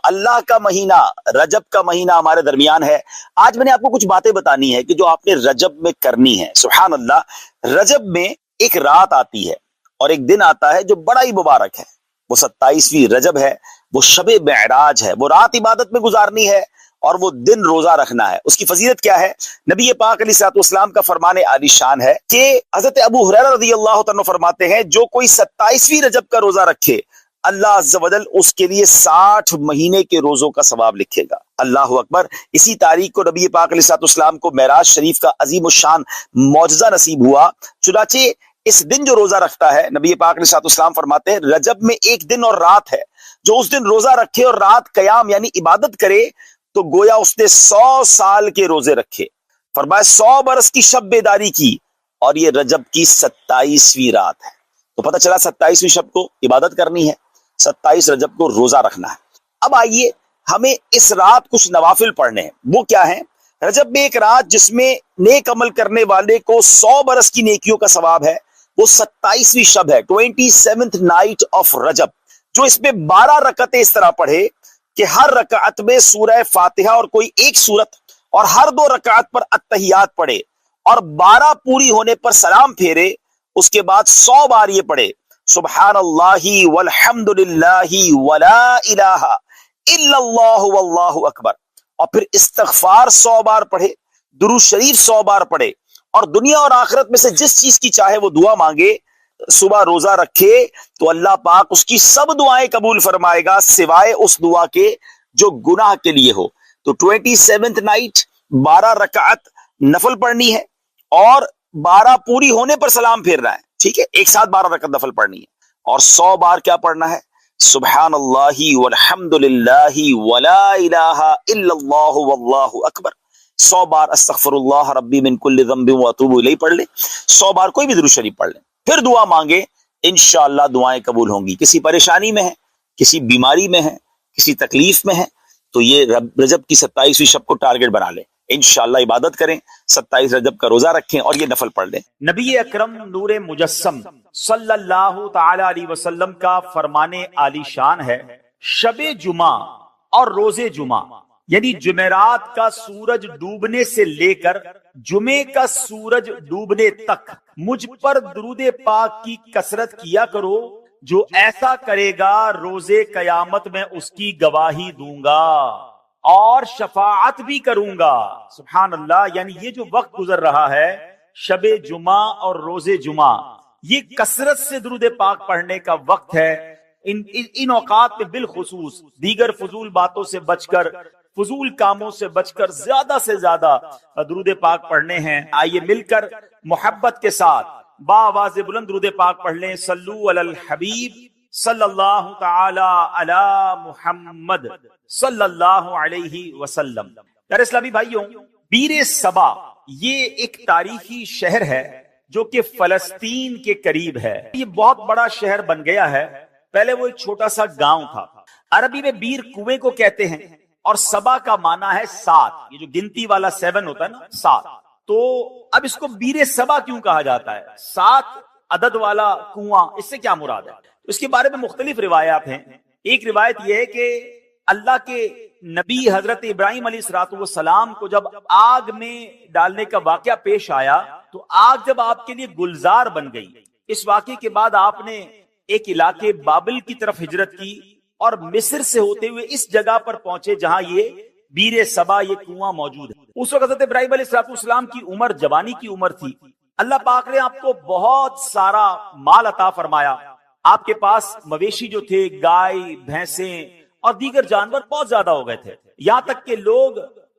اللہ کا مہینہ رجب کا مہینہ ہمارے درمیان ہے. آج میں نے آپ کو کچھ باتیں بتانی ہے کہ جو آپ نے رجب میں کرنی ہے. سبحان اللہ، رجب میں ایک رات آتی ہے اور ایک دن آتا ہے جو بڑا ہی مبارک ہے. وہ 27ویں رجب ہے، وہ شب معراج ہے. وہ رات عبادت میں گزارنی ہے اور وہ دن روزہ رکھنا ہے. اس کی فضیلت کیا ہے؟ نبی پاک علیہ الصلوۃ والسلام کا فرمان عالی شان ہے کہ حضرت ابو ہریرہ رضی اللہ تعالیٰ فرماتے ہیں جو کوئی 27ویں رجب کا روزہ رکھے اللہ عز و جل اس کے لیے 60 مہینے کے روزوں کا ثواب لکھے گا. اللہ اکبر. اسی تاریخ کو نبی پاک علیہ الصلوۃ والسلام کو معراج شریف کا عظیم الشان معجزہ نصیب ہوا. چنانچہ اس دن جو روزہ رکھتا ہے، نبی پاک علیہ الصلوۃ والسلام فرماتے ہیں رجب میں ایک دن اور رات ہے، جو اس دن روزہ رکھے اور رات قیام یعنی عبادت کرے تو گویا اس نے 100 سال کے روزے رکھے. فرمایا 100 برس کی شب بیداری کی، اور یہ رجب کی 27ویں رات ہے. تو پتہ چلا 27ویں شب کو عبادت کرنی ہے، 27 رجب کو روزہ رکھنا ہے. اب آئیے ہمیں اس رات کچھ نوافل پڑھنے ہیں. وہ کیا ہیں؟ رجب میں ایک رات جس میں نیک عمل کرنے والے کو 100 برس کی نیکیوں کا ثواب ہے، وہ 27ویں شب ہے، 27th نائٹ آف رجب. جو اس میں 12 رکعتیں اس طرح پڑھے کہ ہر رکعت میں سورہ فاتحہ اور کوئی ایک سورت، اور ہر 2 رکعت پر التحیات پڑھے، اور 12 پوری ہونے پر سلام پھیرے. اس کے بعد 100 بار یہ پڑھے سبحان اللہ والحمد للہ ولا الہ الا اللہ واللہ اکبر، اور پھر استغفار 100 بار پڑھے، درود شریف 100 بار پڑھے، اور دنیا اور آخرت میں سے جس چیز کی چاہے وہ دعا مانگے. صبح روزہ رکھے تو اللہ پاک اس کی سب دعائیں قبول فرمائے گا سوائے اس دعا کے جو گناہ کے لیے ہو. تو 27th نائٹ 12 رکعت نفل پڑھنی ہے اور 12 پوری ہونے پر سلام پھیرنا ہے. ٹھیک ہے، ایک ساتھ 12 رکعت نفل پڑھنی ہے، اور 100 بار کیا پڑھنا ہے؟ سبحان اللہ والحمد للہ ولا الہ الا اللہ واللہ اکبر. 100 بار استغفر اللہ ربی من کل ذنب واتوب الیہ پڑھ لے. 100 بار کوئی بھی درود شریف پڑھ لے، پھر دعا مانگے، انشاءاللہ دعائیں قبول ہوں گی. کسی پریشانی میں ہے، کسی بیماری میں ہے، کسی تکلیف میں ہے، تو یہ رجب کی 27ویں شب کو ٹارگٹ بنا لیں. انشاءاللہ عبادت کریں، 27 رجب کا روزہ رکھیں اور یہ نفل پڑھ لیں. نبی اکرم نور مجسم صلی اللہ تعالی علیہ وسلم کا فرمان عالی شان ہے شب جمعہ اور روز جمعہ یعنی جمعرات کا سورج ڈوبنے سے لے کر جمعے کا سورج ڈوبنے تک مجھ پر درود پاک کی کثرت کیا کرو. جو ایسا کرے گا روزے قیامت میں اس کی گواہی دوں گا اور شفاعت بھی کروں گا. سبحان اللہ. یعنی یہ جو وقت گزر رہا ہے شب جمعہ اور روز جمعہ، یہ کثرت سے درود پاک پڑھنے کا وقت ہے. ان اوقات میں بالخصوص دیگر فضول باتوں سے بچ کر، فضول کاموں سے بچ کر زیادہ سے زیادہ درود پاک پڑھنے ہیں. آئیے مل کر محبت کے ساتھ باواز بلند درود پاک پڑھ لیں. صلو علی الحبیب صلی اللہ تعالی علی محمد صلی اللہ علیہ وسلم. پیارے اسلامی بھائیوں، بیر سبا یہ ایک تاریخی شہر ہے جو کہ فلسطین کے قریب ہے. یہ بہت بڑا شہر بن گیا ہے. پہلے وہ ایک چھوٹا سا گاؤں تھا. عربی میں بیر کنویں کو کہتے ہیں، اور سبا کا معنی ہے 7. یہ جو گنتی والا 7 ہوتا ہے نا، 7. تو اب اس کو بیر سبا کیوں کہا جاتا ہے؟ 7 عدد والا کنواں، اس سے کیا مراد ہے؟ اس کے بارے میں مختلف روایات ہیں. ایک روایت یہ ہے کہ اللہ کے نبی حضرت ابراہیم علیہ السلام کو جب آگ میں ڈالنے کا واقعہ پیش آیا تو آگ جب آپ کے لیے گلزار بن گئی، اس واقعے کے بعد آپ نے ایک علاقے بابل کی طرف ہجرت کی اور مصر سے ہوتے ہوئے اس جگہ پر پہنچے جہاں یہ بیر سبا، یہ کنواں موجود ہے. اس وقت حضرت ابراہیم علیہ السلام کی عمر جوانی کی عمر تھی. اللہ پاک نے آپ کو بہت سارا مال عطا فرمایا. آپ کے پاس مویشی جو تھے، گائے، بھینسیں اور دیگر جانور بہت زیادہ ہو گئے تھے. یہاں تک کہ لوگ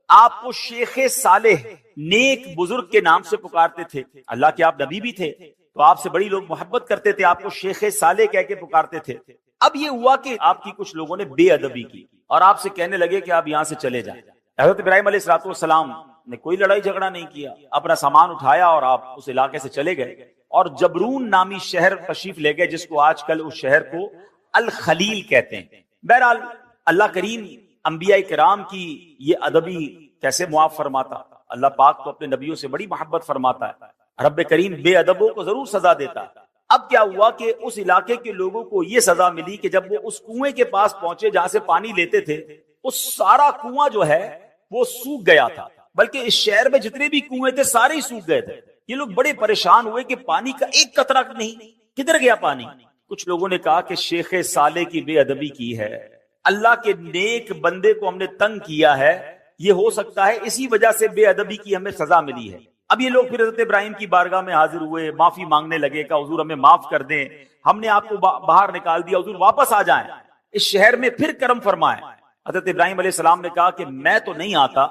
آپ کو شیخ صالح، نیک بزرگ کے نام سے پکارتے تھے. اللہ کے آپ نبی بھی تھے تو آپ سے بڑی لوگ محبت کرتے تھے، آپ کو شیخ صالح کہہ کے پکارتے تھے. اب یہ ہوا کہ آپ کی کچھ لوگوں نے بے ادبی کی اور آپ سے کہنے لگے کہ آپ یہاں سے چلے جائیں. حضرت ابراہیم علیہ السلام نے کوئی لڑائی جھگڑا نہیں کیا، اپنا سامان اٹھایا اور آپ اس علاقے سے چلے گئے اور جبرون نامی شہر تشریف لے گئے، جس کو آج کل اس شہر کو الخلیل کہتے ہیں. بہرحال اللہ کریم انبیاء کرام کی یہ ادبی کیسے معاف فرماتا؟ اللہ پاک تو اپنے نبیوں سے بڑی محبت فرماتا ہے. رب کریم بے ادبوں کو ضرور سزا دیتا. اب کیا ہوا کہ اس علاقے کے لوگوں کو یہ سزا ملی کہ جب وہ اس کنویں کے پاس پہنچے جہاں سے پانی لیتے تھے، اس سارا کنواں جو ہے وہ سوکھ گیا تھا، بلکہ اس شہر میں جتنے بھی کنویں تھے سارے ہی سوکھ گئے تھے۔ یہ لوگ بڑے پریشان ہوئے کہ پانی کا ایک قطرہ نہیں، کدھر گیا پانی؟ کچھ لوگوں نے کہا کہ شیخ صالح کی بے ادبی کی ہے، اللہ کے نیک بندے کو ہم نے تنگ کیا ہے، یہ ہو سکتا ہے اسی وجہ سے بے ادبی کی ہمیں سزا ملی ہے۔ اب یہ لوگ پھر حضرت ابراہیم کی بارگاہ میں حاضر ہوئے، معافی مانگنے لگے کہ حضور ہمیں معاف کر دیں، ہم نے آپ کو باہر نکال دیا، حضور واپس آ جائیں، اس شہر میں پھر کرم فرمائیں۔ حضرت ابراہیم علیہ السلام نے کہا کہ میں تو نہیں آتا،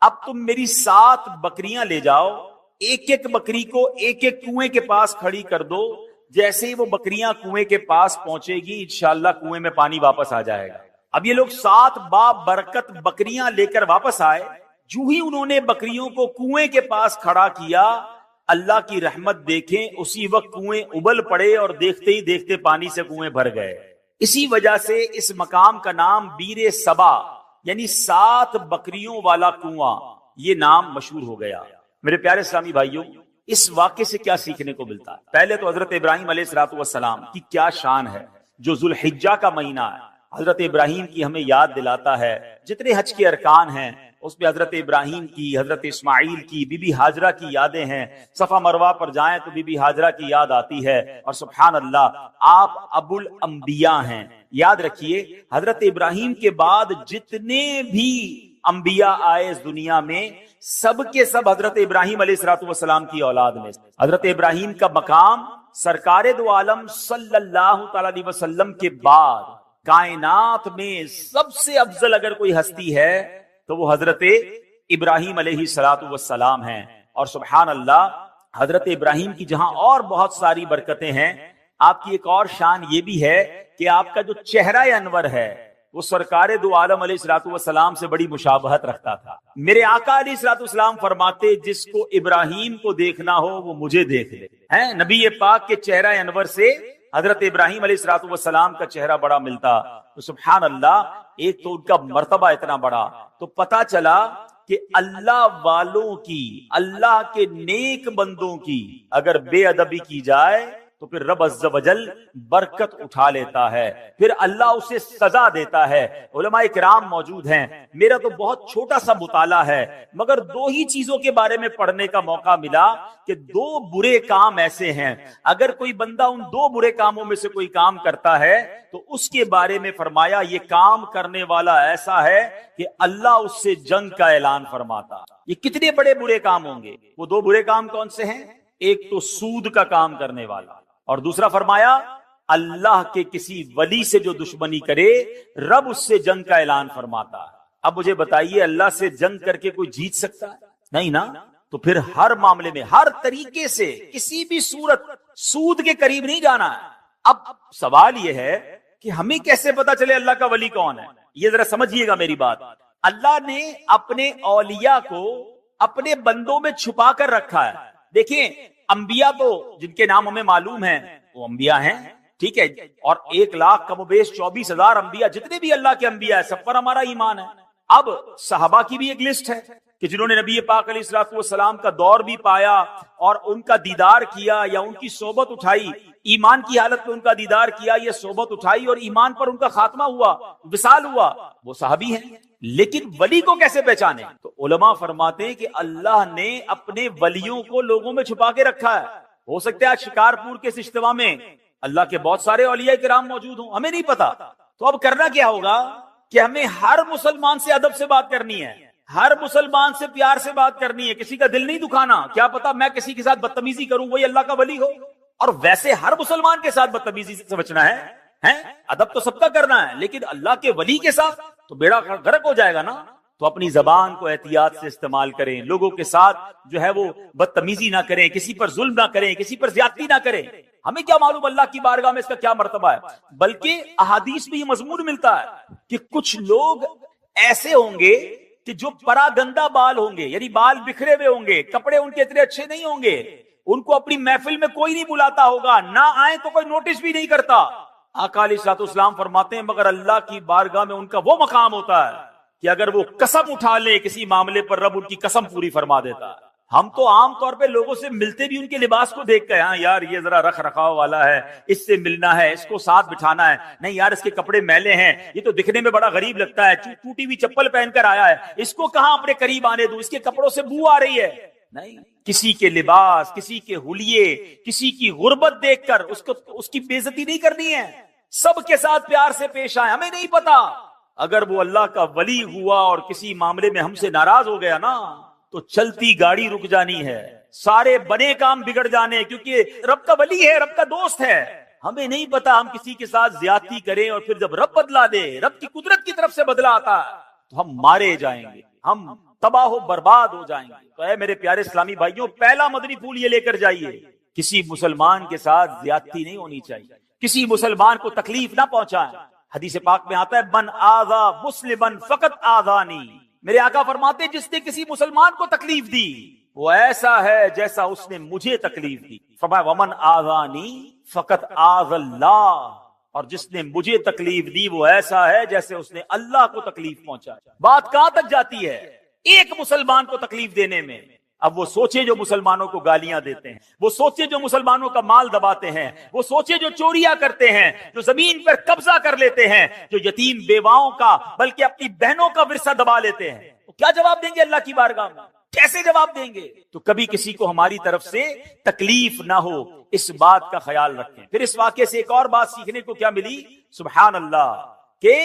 اب تم میری 7 بکریاں لے جاؤ، ایک ایک بکری کو ایک ایک کنویں کے پاس کھڑی کر دو، جیسے ہی وہ بکریاں کنویں کے پاس پہنچے گی انشاءاللہ کنویں میں پانی واپس آ جائے گا۔ اب یہ لوگ 7 برکت بکریاں لے کر واپس آئے، جو ہی انہوں نے بکریوں کو کنویں کے پاس کھڑا کیا، اللہ کی رحمت دیکھیں اسی وقت کنویں ابل پڑے اور دیکھتے ہی دیکھتے پانی سے کنویں بھر گئے۔ اسی وجہ سے اس مقام کا نام بیر سبا یعنی 7 بکریوں والا کنواں یہ نام مشہور ہو گیا۔ میرے پیارے اسلامی بھائیوں، اس واقعے سے کیا سیکھنے کو ملتا ہے؟ پہلے تو حضرت ابراہیم علیہ السلام کی کیا شان ہے، جو ذوالحجہ کا مہینہ ہے حضرت ابراہیم کی ہمیں یاد دلاتا ہے۔ جتنے حج کے ارکان ہیں اس میں حضرت ابراہیم کی، حضرت اسماعیل کی، بی بی ہاجرہ کی یادیں ہیں۔ صفا مروہ پر جائیں تو بی بی ہاجرہ کی یاد آتی ہے، اور سبحان اللہ آپ ابو الانبیاء ہیں۔ یاد رکھیے حضرت ابراہیم کے بعد جتنے بھی انبیاء آئے اس دنیا میں، سب کے سب حضرت ابراہیم علیہ السلام کی اولاد میں۔ حضرت ابراہیم کا مقام سرکار دو عالم صلی اللہ تعالی علیہ وسلم کے بعد کائنات میں سب سے افضل اگر کوئی ہستی ہے تو وہ حضرت ابراہیم علیہ السلام ہیں۔ اور سبحان اللہ حضرت ابراہیم کی جہاں اور بہت ساری برکتیں ہیں، آپ کی ایک اور شان یہ بھی ہے کہ آپ کا جو چہرہ انور ہے وہ سرکار دو عالم علیہ السلام سے بڑی مشابہت رکھتا تھا۔ میرے آقا علیہ السلام فرماتے جس کو ابراہیم کو دیکھنا ہو وہ مجھے دیکھ لے۔ ہیں نبی پاک کے چہرہ انور سے حضرت ابراہیم علیہ السلام کا چہرہ بڑا ملتا۔ تو سبحان اللہ ایک تو ان کا مرتبہ اتنا بڑا، تو پتا چلا کہ اللہ والوں کی، اللہ کے نیک بندوں کی اگر بے ادبی کی جائے تو پھر رب عز و جل برکت اٹھا لیتا ہے، پھر اللہ اسے سزا دیتا ہے۔ علماء کرام موجود ہیں، میرا تو بہت چھوٹا سا مطالعہ ہے مگر 2 ہی چیزوں کے بارے میں پڑھنے کا موقع ملا کہ 2 برے کام ایسے ہیں، اگر کوئی بندہ ان 2 برے کاموں میں سے کوئی کام کرتا ہے تو اس کے بارے میں فرمایا یہ کام کرنے والا ایسا ہے کہ اللہ اس سے جنگ کا اعلان فرماتا۔ یہ کتنے بڑے برے کام ہوں گے؟ وہ 2 برے کام کون سے ہیں؟ ایک تو سود کا کام کرنے والا، اور دوسرا فرمایا اللہ کے کسی ولی سے جو دشمنی کرے رب اس سے جنگ کا اعلان فرماتا ہے۔ اب مجھے بتائیے اللہ سے جنگ کر کے کوئی جیت سکتا ہے؟ نہیں نا۔ تو پھر ہر معاملے میں ہر طریقے سے کسی بھی صورت سود کے قریب نہیں جانا ہے۔ اب سوال یہ ہے کہ ہمیں کیسے پتا چلے اللہ کا ولی کون ہے؟ یہ ذرا سمجھیے گا میری بات۔ اللہ نے اپنے اولیاء کو اپنے بندوں میں چھپا کر رکھا ہے۔ دیکھیں انبیاء تو جن کے نام ہمیں معلوم ہیں وہ انبیاء ہیں، ٹھیک ہے، اور 1,00,000 کم و بیش 24,000 انبیاء جتنے بھی اللہ کے انبیاء ہیں سب پر ہمارا ایمان ہے۔ اب صحابہ کی بھی ایک لسٹ ہے کہ جنہوں نے نبی پاک علیہ السلام کا دور بھی پایا اور ان کا دیدار کیا یا ان کی صحبت اٹھائی، ایمان کی حالت میں ان کا دیدار کیا، یہ صحبت اٹھائی اور ایمان پر ان کا خاتمہ ہوا، وصال ہوا، وہ صحابی ہیں۔ لیکن ولی کو کیسے پہچانے؟ تو علماء فرماتے ہیں کہ اللہ نے اپنے ولیوں کو لوگوں میں چھپا کے رکھا ہے۔ ہو سکتا ہے آج شکارپور کے اس اجتماع میں اللہ کے بہت سارے اولیاء کرام موجود ہوں، ہمیں نہیں پتا۔ تو اب کرنا کیا ہوگا کہ ہمیں ہر مسلمان سے ادب سے بات کرنی ہے، ہر مسلمان سے پیار سے بات کرنی ہے، کسی کا دل نہیں دکھانا۔ کیا پتا میں کسی کے ساتھ بدتمیزی کروں وہی اللہ کا ولی ہو، اور ویسے ہر مسلمان کے ساتھ بدتمیزی سے بچنا ہے۔ ادب تو سب کا کرنا ہے لیکن اللہ کے ولی کے ساتھ تو بیڑا غرق ہو جائے گا نا۔ تو اپنی زبان کو احتیاط سے استعمال کریں، لوگوں کے ساتھ جو ہے وہ بدتمیزی نہ کریں، کسی پر ظلم نہ کریں، کسی پر زیادتی نہ کریں۔ ہمیں کیا معلوم اللہ کی بارگاہ میں اس کا کیا مرتبہ ہے، بلکہ احادیث میں یہ مضمون ملتا ہے کہ کچھ لوگ ایسے ہوں گے کہ جو پراگندہ بال ہوں گے، یعنی بال بکھرے ہوئے ہوں گے، کپڑے ان کے اتنے اچھے نہیں ہوں گے، ان کو اپنی محفل میں کوئی نہیں بلاتا ہوگا، نہ آئیں تو کوئی نوٹس بھی نہیں کرتا۔ آقا علیہ السلام فرماتے ہیں مگر اللہ کی بارگاہ میں ان کا وہ مقام ہوتا ہے کہ اگر وہ قسم اٹھا لے کسی معاملے پر رب ان کی قسم پوری فرما دیتا ہے۔ ہم تو عام طور پہ لوگوں سے ملتے بھی ان کے لباس کو دیکھ کر، ہاں یار یہ ذرا رکھ رکھاؤ والا ہے، اس سے ملنا ہے، اس کو ساتھ بٹھانا ہے، نہیں یار اس کے کپڑے میلے ہیں، یہ تو دکھنے میں بڑا غریب لگتا ہے، ٹوٹی ہوئی چپل پہن کر آیا ہے، اس کو کہاں اپنے قریب آنے دوں، اس کے کپڑوں سے بو آ رہی ہے۔ نہیں، کسی کے لباس، کسی کے حلیے، کسی کی غربت دیکھ کر اس کی بے عزتی نہیں کرنی ہے، سب کے ساتھ پیار سے پیش آئے۔ ہمیں نہیں پتا اگر وہ اللہ کا ولی ہوا اور کسی معاملے میں ہم سے ناراض ہو گیا نا تو چلتی گاڑی رک جانی ہے، سارے بنے کام بگڑ جانے، کیونکہ رب کا ولی ہے، رب کا دوست ہے۔ ہمیں نہیں پتا ہم کسی کے ساتھ زیادتی کریں اور پھر جب رب بدلا دے، رب کی قدرت کی طرف سے بدلا آتا ہے تو ہم مارے جائیں گے، ہم تباہ و برباد ہو جائیں گے۔ تو اے میرے پیارے اسلامی بھائیوں، پہلا مدنی پھول یہ لے کر جائیے، کسی مسلمان کے ساتھ زیادتی نہیں ہونی چاہیے، کسی مسلمان کو تکلیف نہ پہنچائیں۔ حدیث پاک میں آتا ہے من آذا مسلما فقط آذانی، میرے آقا فرماتے ہیں جس نے کسی مسلمان کو تکلیف دی وہ ایسا ہے جیسا اس نے مجھے تکلیف دی۔ فرمایا ومن آذانی فقط آذ اللہ، اور جس نے مجھے تکلیف دی وہ ایسا ہے جیسے اس نے اللہ کو تکلیف پہنچایا۔ بات کہاں تک جاتی ہے؟ ایک مسلمان کو تکلیف دینے میں۔ اب وہ سوچے جو مسلمانوں کو گالیاں دیتے ہیں، وہ سوچے جو مسلمانوں کا مال دباتے ہیں، وہ سوچے جو چوریاں کرتے ہیں، جو زمین پر قبضہ کر لیتے ہیں، جو یتیم بیواؤں کا بلکہ اپنی بہنوں کا ورثہ دبا لیتے ہیں، تو کیا جواب دیں گے اللہ کی بارگاہ میں؟ کیسے جواب دیں گے؟ تو کبھی کسی کو ہماری طرف سے تکلیف نہ ہو، اس بات کا خیال رکھیں۔ پھر اس واقعے سے ایک اور بات سیکھنے کو کیا ملی؟ سبحان اللہ، کہ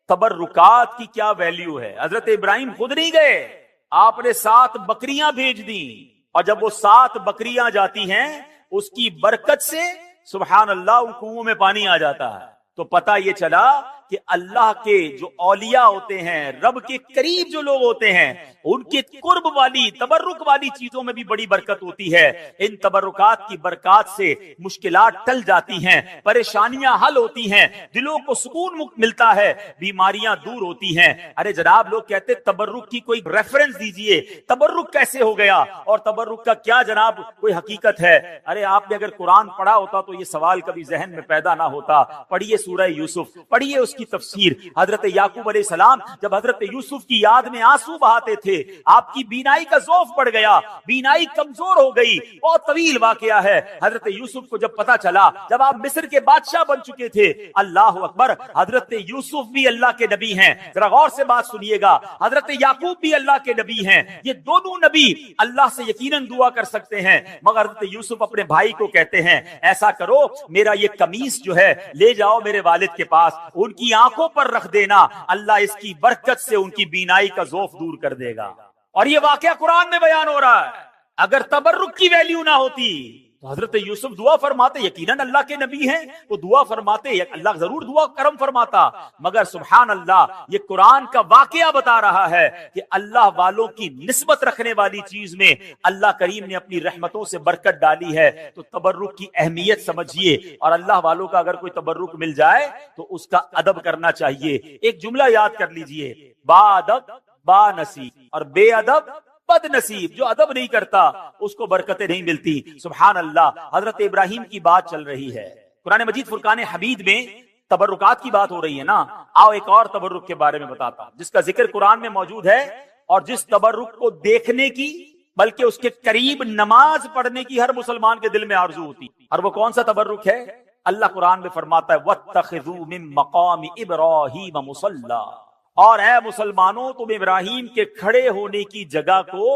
تبرکات کی کیا ویلیو ہے۔ حضرت ابراہیم خود نہیں گئے، آپ نے 7 بکریاں بھیج دیں، اور جب وہ 7 بکریاں جاتی ہیں اس کی برکت سے سبحان اللہ ان کنووں میں پانی آ جاتا ہے۔ تو پتہ یہ چلا کہ اللہ کے جو اولیاء ہوتے ہیں، رب کے قریب جو لوگ ہوتے ہیں، ان کے قرب والی تبرک والی چیزوں میں بھی بڑی برکت ہوتی ہے۔ ان تبرکات کی برکات سے مشکلات ٹل جاتی ہیں، پریشانیاں حل ہوتی ہیں، دلوں کو سکون ملتا ہے، بیماریاں دور ہوتی ہیں۔ ارے جناب لوگ کہتے تبرک کی کوئی ریفرنس دیجئے، تبرک کیسے ہو گیا اور تبرک کا کیا جناب کوئی حقیقت ہے؟ ارے آپ نے اگر قرآن پڑھا ہوتا تو یہ سوال کبھی ذہن میں پیدا نہ ہوتا۔ پڑھیے سورہ یوسف، پڑھیے اس کی تفسیر۔ حضرت یعقوب علیہ السلام جب حضرت یوسف کی یاد میں آنسو بہاتے تھے، آپ کی بینائی کا ضعف بڑھ گیا، بینائی کمزور ہو گئی، بہت طویل واقعہ ہے۔ حضرت یوسف کو جب پتا چلا، جب آپ مصر کے بادشاہ بن چکے تھے، اللہ اکبر، حضرت یوسف بھی اللہ کے نبی ہیں، ذرا غور سے بات سنیے گا، حضرت یعقوب بھی اللہ کے نبی ہیں، یہ دونوں نبی اللہ سے یقیناً دعا کر سکتے ہیں، مگر حضرت یوسف اپنے بھائی کو کہتے ہیں ایسا کرو میرا یہ قمیص جو ہے لے جاؤ میرے والد کے پاس، ان کی آنکھوں پر رکھ دینا، اللہ اس کی برکت سے ان کی بینائی کا ضعف دور کر دے گا۔ اور یہ واقعہ قرآن میں بیان ہو رہا ہے۔ اگر تبرک کی ویلیو نہ ہوتی تو حضرت یوسف دعا فرماتے، یقیناً اللہ کے نبی ہیں، وہ دعا فرماتے، اللہ ضرور دعا کرم فرماتا، مگر سبحان اللہ یہ قرآن کا واقعہ بتا رہا ہے کہ اللہ والوں کی نسبت رکھنے والی چیز میں اللہ کریم نے اپنی رحمتوں سے برکت ڈالی ہے۔ تو تبرک کی اہمیت سمجھیے، اور اللہ والوں کا اگر کوئی تبرک مل جائے تو اس کا ادب کرنا چاہیے۔ ایک جملہ یاد کر لیجئے، با ادب با نصیب، اور بے ادب بد نصیب۔ جو ادب نہیں کرتا اس کو برکتیں نہیں ملتی۔ سبحان اللہ، حضرت ابراہیم کی بات چل رہی ہے، قرآن مجید فرقان حمید میں تبرکات کی بات ہو رہی ہے نا۔ آؤ ایک اور تبرک کے بارے میں بتاتا ہوں جس کا ذکر قرآن میں موجود ہے، اور جس تبرک کو دیکھنے کی بلکہ اس کے قریب نماز پڑھنے کی ہر مسلمان کے دل میں آرزو ہوتی۔ اور وہ کون سا تبرک ہے؟ اللہ قرآن میں فرماتا ہے وَاتَّخِذُوا مِن مَقَامِ إِبْرَاهِيمَ مُصَلًّى، اور اے مسلمانوں تم ابراہیم کے کھڑے ہونے کی جگہ کو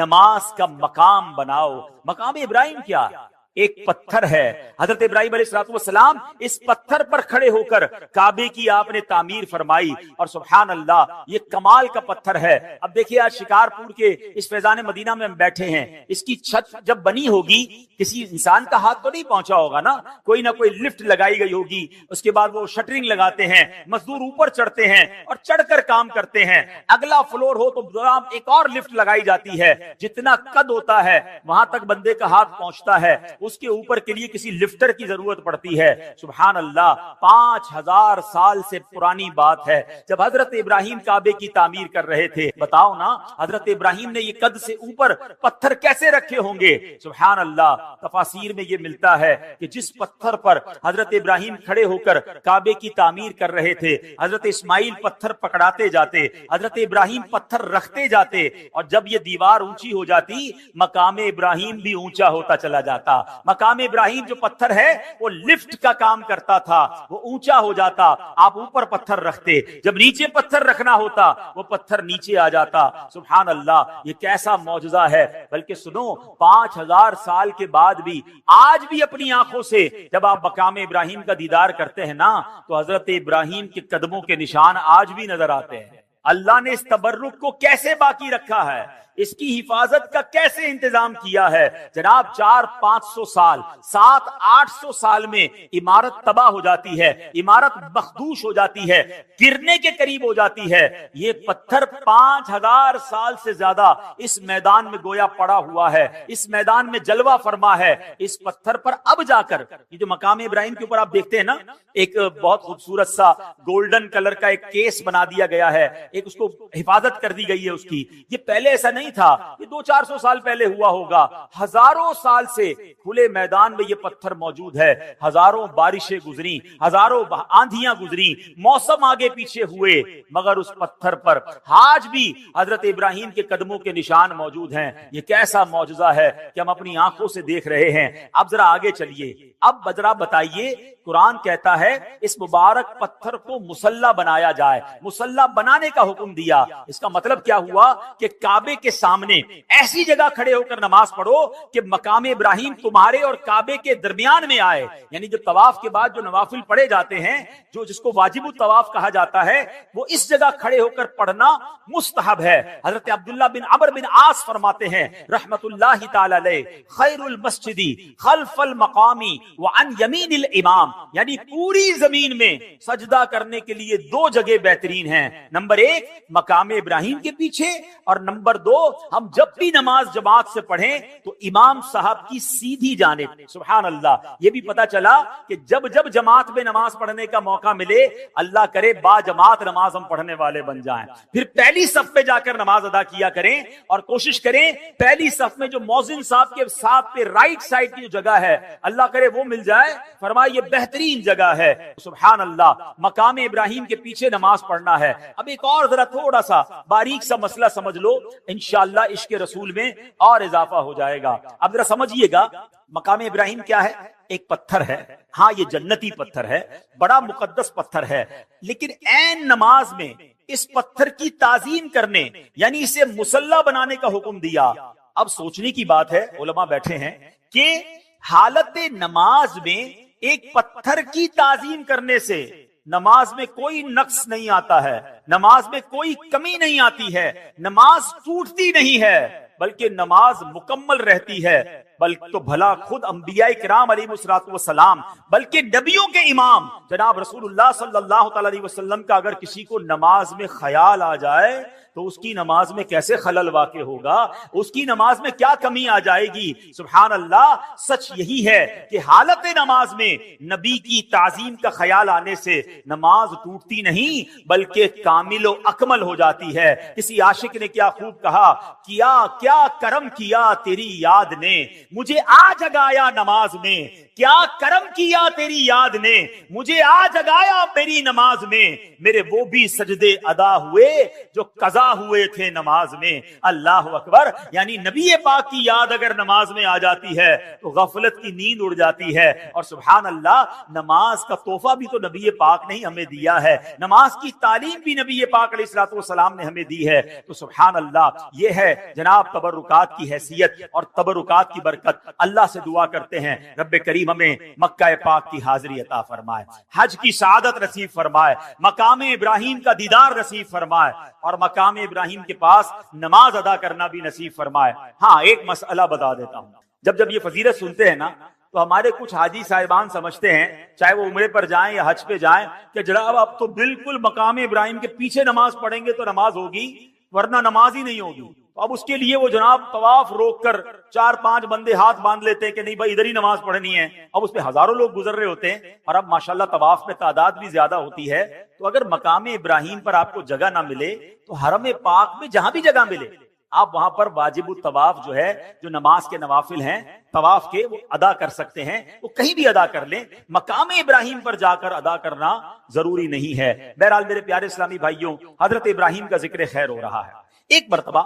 نماز کا مقام بناؤ۔ مقام ابراہیم کیا ہے؟ ایک پتھر ہے، حضرت ابراہیم علیہ السلام اس پتھر پر کھڑے ہو کر کعبے کی آپ نے تعمیر فرمائی، اور سبحان اللہ یہ کمال کا پتھر ہے۔ اب دیکھیے آج شکارپور کے اس فیضان مدینہ میں ہم بیٹھے ہیں، اس کی چھت جب بنی ہوگی کسی انسان کا ہاتھ تو نہیں پہنچا ہوگا نا، کوئی نہ کوئی لفٹ لگائی گئی ہوگی، اس کے بعد وہ شٹرنگ لگاتے ہیں، مزدور اوپر چڑھتے ہیں اور چڑھ کر کام کرتے ہیں، اگلا فلور ہو تو ایک اور لفٹ لگائی جاتی ہے، جتنا قد ہوتا ہے وہاں تک بندے کا ہاتھ پہنچتا ہے، اس کے اوپر کے لیے کسی لفٹر کی ضرورت پڑتی ہے. سبحان اللہ, 5000 سال سے پرانی بات ہے جب حضرت ابراہیم کعبے کی تعمیر کر رہے تھے. بتاؤ نا حضرت ابراہیم نے یہ قد سے اوپر پتھر کیسے رکھے ہوں گے. سبحان اللہ, تفاسیر میں یہ ملتا ہے کہ جس پتھر پر حضرت ابراہیم کھڑے ہو کر کعبے کی تعمیر کر رہے تھے, حضرت اسماعیل پتھر پکڑاتے جاتے, حضرت ابراہیم پتھر رکھتے جاتے, اور جب یہ دیوار اونچی ہو جاتی مقام ابراہیم بھی اونچا ہوتا چلا جاتا. مقام ابراہیم جو پتھر ہے وہ لفٹ کا کام کرتا تھا, وہ اونچا ہو جاتا, آپ اوپر پتھر رکھتے, جب نیچے پتھر رکھنا ہوتا وہ پتھر نیچے آ جاتا. سبحان اللہ, یہ کیسا معجزہ ہے. بلکہ سنو, 5000 سال کے بعد بھی آج بھی اپنی آنکھوں سے جب آپ مقام ابراہیم کا دیدار کرتے ہیں نا تو حضرت ابراہیم کے قدموں کے نشان آج بھی نظر آتے ہیں. اللہ نے اس تبرک کو کیسے باقی رکھا ہے, اس کی حفاظت کا کیسے انتظام کیا ہے. جناب 400-500 سال 700-800 سال میں عمارت تباہ ہو جاتی ہے, عمارت مخدوش ہو جاتی ہے, گرنے کے قریب ہو جاتی ہے. یہ پتھر 5000 سال سے زیادہ اس میدان میں گویا پڑا ہوا ہے, اس میدان میں جلوہ فرما ہے. اس پتھر پر اب جا کر یہ جو مقام ابراہیم کے اوپر آپ دیکھتے ہیں نا, ایک بہت خوبصورت سا گولڈن کلر کا ایک کیس بنا دیا گیا ہے, ایک اس کو حفاظت کر دی گئی ہے اس کی. یہ پہلے ایسا نہیں تھا, یہ 200-400 سال پہلے ہوا ہوگا. ہزاروں سال سے کھلے میدان میں یہ پتھر موجود ہے. ہزاروں بارشیں گزری, ہزاروں آندھیاں گزری, موسم آگے پیچھے ہوئے, مگر اس پتھر پر آج بھی حضرت ابراہیم کے قدموں کے نشان موجود ہیں. یہ کیسا معجزہ ہے کہ ہم اپنی آنکھوں سے دیکھ رہے ہیں. اب ذرا آگے چلیے, اب ذرا بتائیے, قرآن کہتا ہے اس مبارک پتھر کو مصلی بنایا جائے, مصلی بنانے کا حکم دیا. اس کا مطلب کیا ہوا کہ کعبے کے سامنے ایسی جگہ کھڑے ہو کر نماز پڑھو کہ مقام ابراہیم تمہارے اور کعبے کے درمیان میں آئے. یعنی جب طواف کے بعد جو نوافل پڑھے جاتے ہیں, جو جس کو واجب الطواف کہا جاتا ہے, وہ اس جگہ کھڑے ہو کر پڑھنا مستحب ہے. حضرت عبداللہ بن عمرو بن عاص فرماتے ہیں رحمت اللہ تعالی علیہ, خیر المسجد خلف المقام وعن یمین الامام, یعنی پوری زمین میں سجدہ کرنے کے لیے 2 جگہ بہترین ہیں. نمبر 1 مقام ابراہیم کے پیچھے, اور نمبر 2 ہم جب بھی نماز جماعت سے پڑھیں تو امام صاحب کی سیدھی جانب. سبحان اللہ, یہ بھی پتا چلا کہ جب جب جماعت میں نماز پڑھنے کا موقع ملے, اللہ کرے با جماعت نماز ہم پڑھنے والے بن جائیں. پھر پہلی صف پہ جا کر نماز ادا کیا کریں, اور کوشش کریں پہلی صف میں جو مؤذن صاحب کے ساتھ پہ رائٹ سائڈ کی جو جگہ ہے, اللہ کرے وہ مل جائے. فرمایا یہ بہترین جگہ ہے. سبحان اللہ, مقام ابراہیم کے پیچھے نماز پڑھنا ہے. اب ایک اور ذرا تھوڑا سا باریک سا مسئلہ سمجھ لو, انشاءاللہ عشق رسول میں اور اضافہ ہو جائے گا. اب ذرا سمجھیے گا, مقام ابراہیم کیا ہے؟ ایک پتھر ہے. ہاں یہ جنتی پتھر ہے, بڑا مقدس پتھر ہے, لیکن عین نماز میں اس پتھر کی تعظیم کرنے یعنی اسے مصلی بنانے کا حکم دیا. اب سوچنے کی بات ہے, علماء بیٹھے ہیں, کہ حالت نماز میں ایک پتھر کی تعظیم کرنے سے نماز میں کوئی نقص نہیں آتا ہے, نماز میں کوئی کمی نہیں آتی ہے, نماز ٹوٹتی نہیں ہے, بلکہ نماز مکمل رہتی ہے. بلکہ تو بھلا خود انبیاء کرام علیہ الصلوۃ والسلام, بلکہ نبیوں کے امام جناب رسول اللہ صلی اللہ تعالی علیہ وسلم کا اگر کسی کو نماز میں خیال آ جائے تو اس کی نماز میں کیسے خلل واقع ہوگا, اس کی نماز میں کیا کمی آ جائے گی. سبحان اللہ, سچ یہی ہے کہ حالت نماز میں نبی کی تعظیم کا خیال آنے سے نماز ٹوٹتی نہیں بلکہ کامل و اکمل ہو جاتی ہے. کسی عاشق نے کیا خوب کہا, کیا کرم کیا تیری یاد نے مجھے آ جگایا نماز میں, کیا کرم کیا تیری یاد نے مجھے آ جگایا میری نماز میں, میرے وہ بھی سجدے ادا ہوئے جو قضا ہوئے تھے نماز میں. اللہ اکبر, یعنی نبی پاک کی یاد اگر نماز میں آ جاتی ہے تو غفلت کی نیند اڑ جاتی ہے. اور سبحان اللہ, نماز کا تحفہ بھی تو نبی پاک نے ہمیں دیا ہے, نماز کی تعلیم بھی نبی پاک علیہ الصلوۃ والسلام نے ہمیں دی ہے. تو سبحان اللہ, یہ ہے جناب تبرکات کی حیثیت اور تبرکات کی برکت. اللہ سے دعا کرتے ہیں رب کریم ہمیں مکہ پاک کی حاضری عطا فرمائے, حج کی سعادت نصیب فرمائے, مقام ابراہیم کا دیدار نصیب فرمائے, اور مقام ابراہیم کے پاس نماز ادا کرنا بھی نصیب فرمائے. ہاں ایک مسئلہ بتا دیتا ہوں, جب یہ فضیلت سنتے ہیں نا تو ہمارے کچھ حاجی صاحبان سمجھتے ہیں, چاہے وہ عمرے پر جائیں یا حج پہ جائیں, کہ جناب اب تو بالکل مقام ابراہیم کے پیچھے نماز پڑھیں گے تو نماز ہوگی. ورنہ نماز ہی نہیں ہوگی. تو اب اس کے لیے وہ جناب طواف روک کر 4-5 بندے ہاتھ باندھ لیتے ہیں کہ نہیں بھائی ادھر ہی نماز پڑھنی ہے. اب اس پہ ہزاروں لوگ گزر رہے ہوتے ہیں اور اب ماشاءاللہ طواف میں تعداد بھی زیادہ ہوتی ہے. تو اگر مقام ابراہیم پر آپ کو جگہ نہ ملے تو حرم پاک میں جہاں بھی جگہ ملے آپ وہاں پر واجب الطواف جو ہے، جو نماز کے نوافل ہیں طواف کے، وہ ادا کر سکتے ہیں. وہ کہیں بھی ادا کر لیں، مقام ابراہیم پر جا کر ادا کرنا ضروری نہیں ہے. بہرحال میرے پیارے اسلامی بھائیوں، حضرت ابراہیم کا ذکر خیر ہو رہا ہے. ایک مرتبہ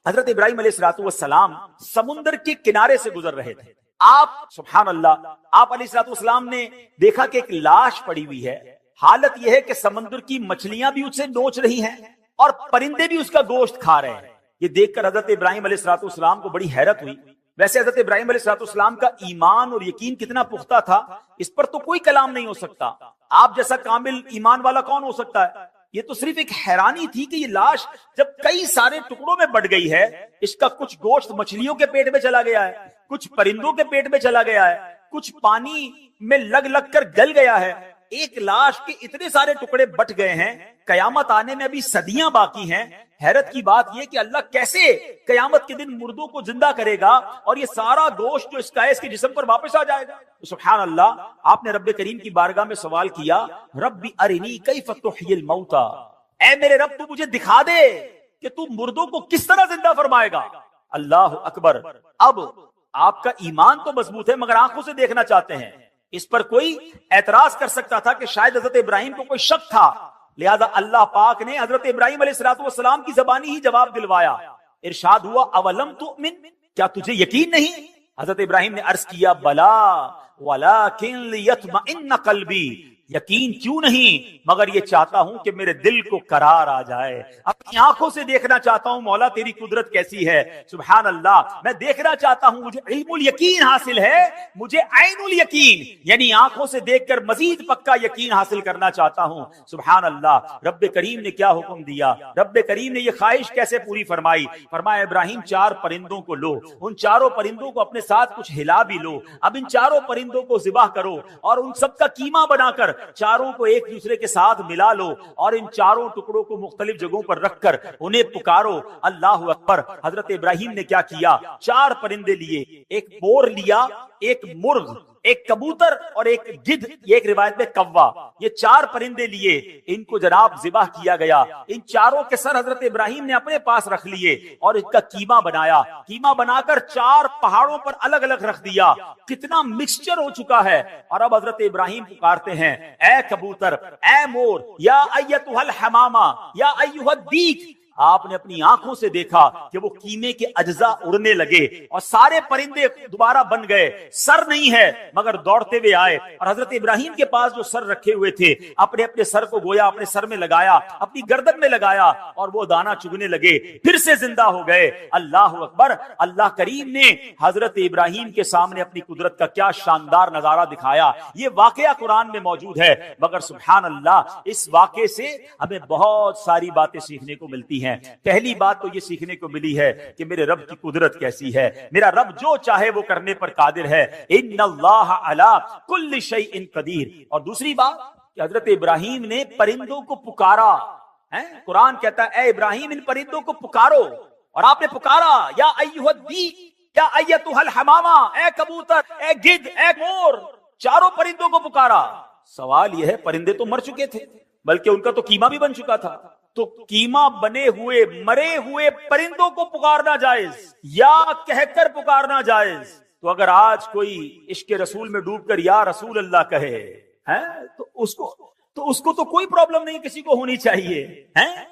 حضرت ابراہیم علیہ السلام سمندر کے کنارے سے گزر رہے تھے. آپ سبحان اللہ، آپ علیہ السلام نے دیکھا کہ ایک لاش پڑی ہوئی ہے. حالت یہ ہے کہ سمندر کی مچھلیاں بھی اس سے نوچ رہی ہیں اور پرندے بھی اس کا گوشت کھا رہے ہیں. یہ دیکھ کر حضرت ابراہیم علیہ السلام کو بڑی حیرت ہوئی. ویسے حضرت ابراہیم علیہ السلام کا ایمان اور یقین کتنا پختہ تھا، اس پر تو کوئی کلام نہیں ہو سکتا. آپ جیسا کامل ایمان والا کون ہو سکتا ہے؟ یہ تو صرف ایک حیرانی تھی کہ یہ لاش جب کئی سارے ٹکڑوں میں بٹ گئی ہے، اس کا کچھ گوشت مچھلیوں کے پیٹ میں چلا گیا ہے، کچھ پرندوں کے پیٹ میں چلا گیا ہے، کچھ پانی میں لگ لگ کر گل گیا ہے. ایک لاش کے اتنے سارے ٹکڑے بٹ گئے ہیں، قیامت آنے میں ابھی صدیاں باقی ہیں. حیرت کی بات یہ کہ اللہ کیسے قیامت کے دن مردوں کو زندہ کرے گا اور یہ سارا گوشت جو اس کا ہے اس کے جسم پر واپس آ جائے گا. سبحان اللہ. آپ نے رب کریم کی بارگاہ میں سوال کیا، رب ارنی کیف تحیی الموتى، اے میرے رب تو مجھے دکھا دے کہ تو مردوں کو کس طرح زندہ فرمائے گا. اللہ اکبر. اب آپ کا ایمان تو مضبوط ہے مگر آنکھوں سے دیکھنا چاہتے ہیں. اس پر کوئی اعتراض کر سکتا تھا کہ شاید حضرت ابراہیم کو کوئی شک تھا، لہذا اللہ پاک نے حضرت ابراہیم علیہ السلام کی زبانی ہی جواب دلوایا. ارشاد ہوا اولم تؤمن، کیا تجھے یقین نہیں؟ حضرت ابراہیم نے عرض کیا بلا ولکن لیطمئن قلبی، یقین کیوں نہیں مگر یہ چاہتا ہوں کہ میرے دل کو قرار آ جائے. اپنی آنکھوں سے دیکھنا چاہتا ہوں مولا تیری قدرت کیسی ہے. سبحان اللہ. میں دیکھنا چاہتا ہوں، مجھے علم الیقین حاصل ہے، مجھے عین الیقین یعنی آنکھوں سے دیکھ کر مزید پکا یقین حاصل کرنا چاہتا ہوں. سبحان اللہ. رب کریم نے کیا حکم دیا، رب کریم نے یہ خواہش کیسے پوری فرمائی. فرمایا ابراہیم 4 پرندوں کو لو، ان چاروں پرندوں کو اپنے ساتھ کچھ ہلا بھی لو. اب ان چاروں پرندوں کو ذبح کرو اور ان سب کا قیمہ بنا کر چاروں کو ایک دوسرے کے ساتھ ملا لو اور ان چاروں ٹکڑوں کو مختلف جگہوں پر رکھ کر انہیں پکارو. اللہ اکبر. حضرت ابراہیم نے کیا کیا، 4 پرندے لیے، ایک مور لیا، ایک مرغ، ایک کبوتر اور ایک گدھ، یہ ایک روایت میں کوا. یہ 4 پرندے لیے، ان کو جناب ذبح کیا گیا. ان چاروں کے سر حضرت ابراہیم نے اپنے پاس رکھ لیے اور اس کا قیمہ بنایا. قیمہ بنا کر 4 پہاڑوں پر الگ الگ رکھ دیا. کتنا مکسچر ہو چکا ہے. اور اب حضرت ابراہیم پکارتے ہیں اے کبوتر، اے مور، یا ایتھا الحمامہ، یا ایھا الدیک. آپ نے اپنی آنکھوں سے دیکھا کہ وہ قیمے کے اجزاء اڑنے لگے اور سارے پرندے دوبارہ بن گئے. سر نہیں ہے مگر دوڑتے ہوئے آئے اور حضرت ابراہیم کے پاس جو سر رکھے ہوئے تھے اپنے اپنے سر کو گویا اپنے سر میں لگایا، اپنی گردن میں لگایا اور وہ دانا چگنے لگے، پھر سے زندہ ہو گئے. اللہ اکبر. اللہ کریم نے حضرت ابراہیم کے سامنے اپنی قدرت کا کیا شاندار نظارہ دکھایا. یہ واقعہ قرآن میں موجود ہے مگر سبحان اللہ اس واقعے سے ہمیں بہت ساری باتیں سیکھنے کو ملتی ہیں. پہلی بات تو یہ سیکھنے کو ملی ہے کہ میرے رب کی قدرت کیسی ہے. میرا رب جو چاہے وہ کرنے پر قادر ہے. ان اللہ علی کل شیء قدیر. اور دوسری بات کہ حضرت ابراہیم نے پرندوں کو پکارا. قرآن کہتا ہے اے ابراہیم ان پرندوں کو پکارو، اور آپ نے پکارا یا ایھا الدیک، یا ایتھا الحمامہ، اے کبوتر، اے گدھ، اے مور. 4 پرندوں کو پکارا. سوال یہ ہے پرندے تو مر چکے تھے بلکہ ان کا تو قیمہ بھی بن چکا تھا. تو قیمہ بنے ہوئے مرے ہوئے پرندوں کو پکارنا جائز یا کہہ کر پکارنا جائز؟ تو اگر آج کوئی عشق رسول میں ڈوب کر یا رسول اللہ کہے تو اس کو تو کوئی پرابلم نہیں کسی کو ہونی چاہیے.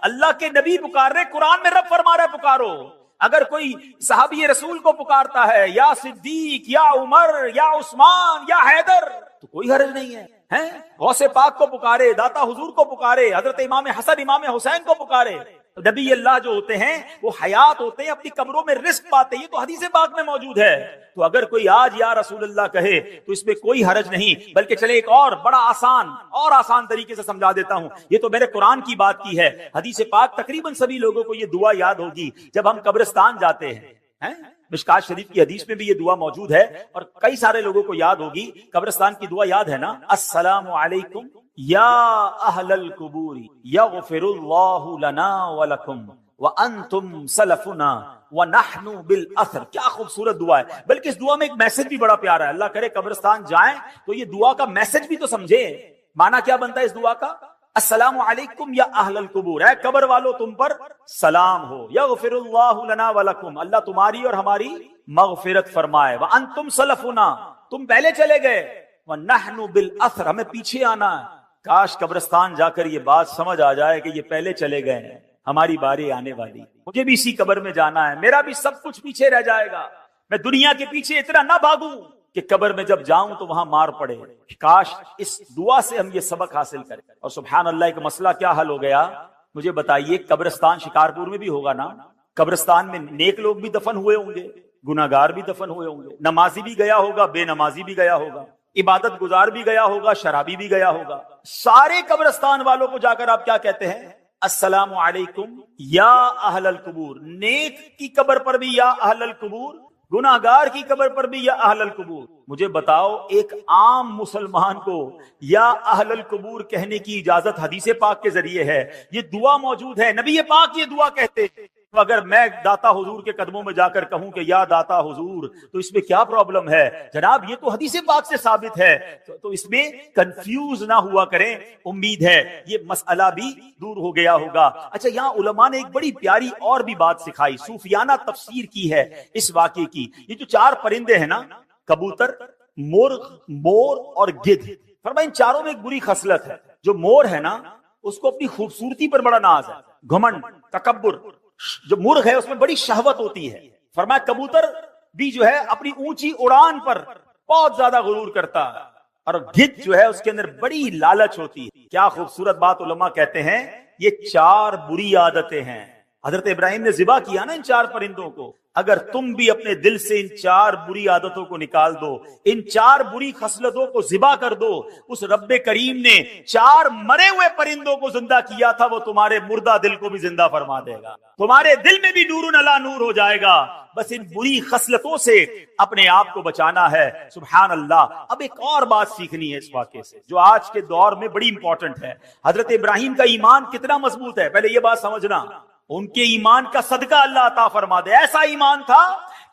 اللہ کے نبی پکار رہے، قرآن میں رب فرما رہا ہے پکارو. اگر کوئی صحابی رسول کو پکارتا ہے یا صدیق یا عمر یا عثمان یا حیدر تو کوئی حرج نہیں ہے. غوث پاک کو پکارے، داتا حضور کو پکارے، حضرت امام حسن امام حسین کو پکارے. نبی اللہ جو ہوتے ہیں وہ حیات ہوتے ہیں، اپنی قبروں میں رزق پاتے ہیں. یہ تو حدیث پاک میں موجود ہے. تو اگر کوئی آج یا رسول اللہ کہے تو اس میں کوئی حرج نہیں. بلکہ چلے ایک اور بڑا آسان طریقے سے سمجھا دیتا ہوں. یہ تو میں نے قرآن کی بات کی ہے. حدیث پاک تقریباً سبھی لوگوں کو یہ دعا یاد ہوگی جب ہم قبرستان جاتے ہیں. مشکات شریف کی حدیث میں بھی یہ دعا موجود ہے اور کئی سارے لوگوں کو یاد ہوگی. قبرستان کی دعا یاد ہے نا، السلام علیکم یا اہل القبور یغفر اللہ لنا ولکم وانتم سلفنا ونحن بالاثر. کیا خوبصورت دعا ہے. بلکہ اس دعا میں ایک میسج بھی بڑا پیارا ہے. اللہ کرے قبرستان جائیں تو یہ دعا کا میسج بھی تو سمجھے. معنی کیا بنتا ہے اس دعا کا؟ السلام علیکم یا اہل القبور، اے قبر والو تم پر سلام ہو. یغفر اللہ لنا ولکم، اللہ تمہاری اور ہماری مغفرت فرمائے. وانتم سلفنا، تم پہلے چلے گئے. ونحن بالاثر، ہمیں پیچھے آنا ہے. کاش قبرستان جا کر یہ بات سمجھ آ جائے کہ یہ پہلے چلے گئے ہیں، ہماری باری آنے والی، مجھے بھی اسی قبر میں جانا ہے، میرا بھی سب کچھ پیچھے رہ جائے گا. میں دنیا کے پیچھے اتنا نہ بھاگوں کہ قبر میں جب جاؤں تو وہاں مار پڑے. کاش اس دعا سے ہم یہ سبق حاصل کریں. اور سبحان اللہ، ایک مسئلہ کیا حل ہو گیا مجھے بتائیے. قبرستان شکارپور میں بھی ہوگا نا، قبرستان میں نیک لوگ بھی دفن ہوئے ہوں گے، گناہگار بھی دفن ہوئے ہوں گے، نمازی بھی گیا ہوگا، بے نمازی بھی گیا ہوگا، عبادت گزار بھی گیا ہوگا، شرابی بھی گیا ہوگا. سارے قبرستان والوں کو جا کر آپ کیا کہتے ہیں؟ السلام علیکم یا اہل القبور. نیک کی قبر پر بھی یا اہل القبور، گناہگار کی قبر پر بھی یا اہل القبور. مجھے بتاؤ ایک عام مسلمان کو یا اہل القبور کہنے کی اجازت حدیث پاک کے ذریعے ہے. یہ دعا موجود ہے، نبی پاک یہ دعا کہتے. اگر میں داتا حضور کے قدموں میں جا کر کہوں کہ یا داتا حضور تو اس میں کیا پرابلم ہے؟ جناب یہ تو حدیث پاک سے ثابت ہے، تو اس میں کنفیوز نہ ہوا کریں. امید ہے یہ مسئلہ بھی دور ہو گیا ہوگا. اچھا، یہاں علماء نے ایک بڑی پیاری اور بھی بات سکھائی، صوفیانہ تفسیر کی ہے اس واقعے کی. یہ جو چار پرندے ہیں نا، کبوتر، مرغ، مور اور گدھ، فرمایا ان چاروں میں ایک بری خصلت ہے. جو مور ہے نا اس کو اپنی خوبصورتی پر بڑا ناز ہے، گھمنڈ، تکبر. جو مرغ ہے اس میں بڑی شہوت ہوتی ہے. فرمایا کبوتر بھی جو ہے اپنی اونچی اڑان پر بہت زیادہ غرور کرتا ہے، اور گدھ جو ہے اس کے اندر بڑی لالچ ہوتی ہے. کیا خوبصورت بات علماء کہتے ہیں، یہ چار بری عادتیں ہیں. حضرت ابراہیم نے ذبح کیا نا ان چار پرندوں کو. اگر تم بھی اپنے دل سے ان چار بری عادتوں کو نکال دو، ان چار بری خصلتوں کو ذبح کر دو، اس رب کریم نے چار مرے ہوئے پرندوں کو زندہ کیا تھا، وہ تمہارے مردہ دل کو بھی زندہ فرما دے گا. تمہارے دل میں بھی نور علی نور ہو جائے گا. بس ان بری خصلتوں سے اپنے آپ کو بچانا ہے. سبحان اللہ. اب ایک اور بات سیکھنی ہے اس واقعے سے جو آج کے دور میں بڑی امپورٹنٹ ہے. حضرت ابراہیم کا ایمان کتنا مضبوط ہے، پہلے یہ بات سمجھنا. ان کے ایمان کا صدقہ اللہ عطا فرما دے. ایسا ایمان تھا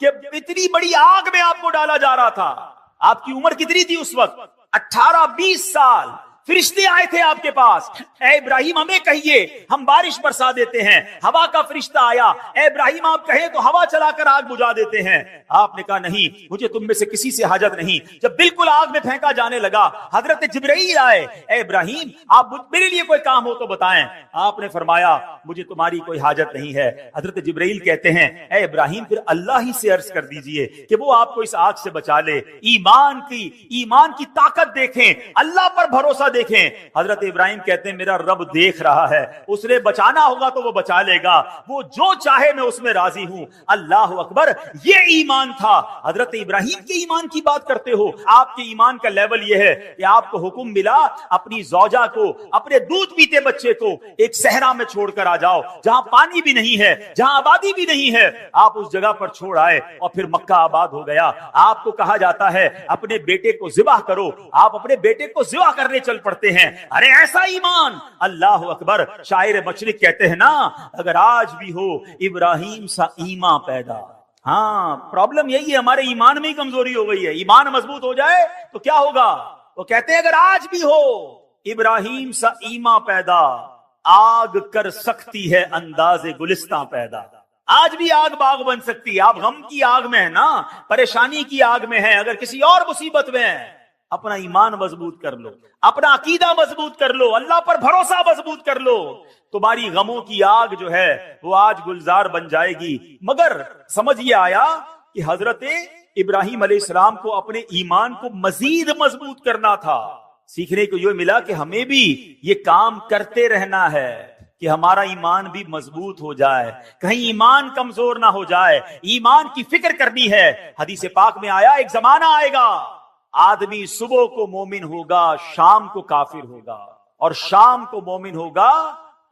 کہ اتنی بڑی آگ میں آپ کو ڈالا جا رہا تھا. آپ کی عمر کتنی تھی اس وقت؟ 18-20 سال. فرشتے آئے تھے آپ کے پاس، اے ابراہیم ہمیں کہیے ہم بارش برسا دیتے ہیں. ہوا کا فرشتہ آیا، اے ابراہیم آپ کہیں تو ہوا چلا کر آگ بجھا دیتے ہیں. آپ نے کہا نہیں، مجھے تم میں سے کسی سے حاجت نہیں. جب بالکل آگ میں پھینکا جانے لگا، حضرت جبرائیل آئے، اے ابراہیم آپ میرے لیے کوئی کام ہو تو بتائیں. آپ نے فرمایا مجھے تمہاری کوئی حاجت نہیں ہے. حضرت جبرائیل کہتے ہیں اے ابراہیم پھر اللہ ہی سے عرض کر دیجئے کہ وہ آپ کو اس آگ سے بچا لے. ایمان کی طاقت دیکھیں، اللہ پر بھروسہ دیکھیں. حضرت ابراہیم کہتے ہیں میرا رب دیکھ رہا ہے، اس نے بچانا ہوگا تو وہ بچا لے گا، وہ جو چاہے میں اس میں راضی ہوں. اللہ اکبر. یہ ایمان تھا. حضرت ابراہیم کے ایمان کی بات کرتے ہو، آپ کے ایمان کا لیول یہ ہے کہ آپ کو حکم ملا اپنی زوجہ کو، اپنے دودھ پیتے بچے کو ایک صحرا میں چھوڑ کر آ جاؤ جہاں پانی بھی نہیں ہے، جہاں آبادی بھی نہیں ہے. آپ اس جگہ پر چھوڑ آئے اور پھر مکہ آباد ہو گیا. آپ کو کہا جاتا ہے اپنے بیٹے کو ذبح کرو، آپ اپنے بیٹے کو ذبح کرنے چل پڑتے ہیں. ارے ایسا ایمان. اللہ اکبر. شاعر مشرق کہتے ہیں نا اگر آج بھی ہو ابراہیم سا ایمان پیدا. ہاں پرابلم یہی ہے، ہمارے ایمان میں ہی کمزوری ہو گئی ہے. ایمان مضبوط ہو جائے تو کیا ہوگا؟ وہ کہتے ہیں اگر آج بھی ہو ابراہیم سا ایمان پیدا، آگ کر سکتی ہے انداز گلستان پیدا. آج بھی آگ باغ بن سکتی ہے. آپ غم کی آگ میں ہیں نا، پریشانی کی آگ میں ہیں، اگر کسی اور مصیبت میں ہیں، اپنا ایمان مضبوط کر لو، اپنا عقیدہ مضبوط کر لو، اللہ پر بھروسہ مضبوط کر لو. تمہاری غموں کی آگ جو ہے وہ آج گلزار بن جائے گی. مگر سمجھ یہ آیا کہ حضرت ابراہیم علیہ السلام کو اپنے ایمان کو مزید مضبوط کرنا تھا. سیکھنے کو یہ ملا کہ ہمیں بھی یہ کام کرتے رہنا ہے کہ ہمارا ایمان بھی مضبوط ہو جائے، کہیں ایمان کمزور نہ ہو جائے. ایمان کی فکر کرنی ہے. حدیث پاک میں آیا ایک زمانہ آئے گا آدمی صبح کو مومن ہوگا، شام کو کافر ہوگا، اور شام کو مومن ہوگا